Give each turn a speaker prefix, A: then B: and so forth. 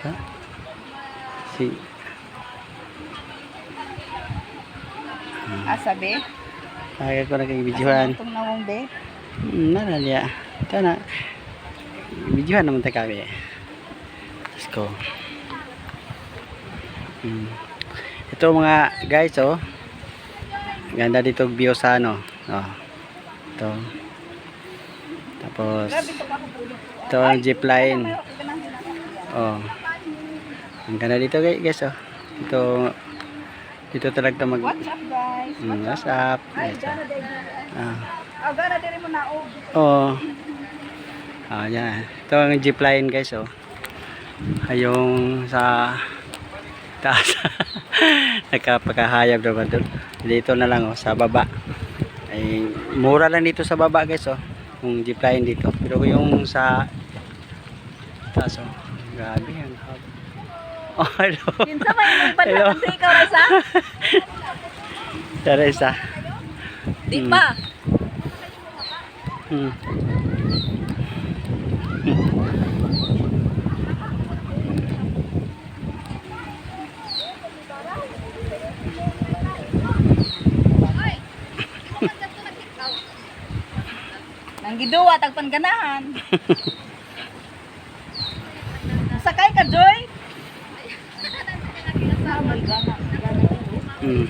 A: Ha? Si
B: Asabi?
A: Kaya ko na kay videohan.
B: Itong nawong be?
A: Nana niya. Ito na. Videohan naman tayo kami. Let's go. Ito mga guys, oh. Ganda dito view sa ano. Oh. Ito. Tapos ito ang jeep line. Oh. Ang ganda dito guys, oh. Dito talaga mag
B: What's up guys?
A: what's up?
B: Ay,
A: Guys,
B: gana diri.
A: ah.
B: Gana diri mo na og.
A: Oh. Ah, yan. Ito ang jeep line guys, oh. Ayong sa taas. Nagkapakahayag naman doon. Dito na lang, oh, sa baba. Ay mura lang dito sa baba guys, oh. Yung jeep line dito. Pero yung sa taas, oh. Grabe yan. Oh, hello.
B: Kinsa may imong
A: Hello.
B: panahon sa ikaw Reza?
A: Teresa.
B: Di pa. Nang giduwa tagpan ganahan. Sakay ka, Joy? Oh my God.
A: Mm.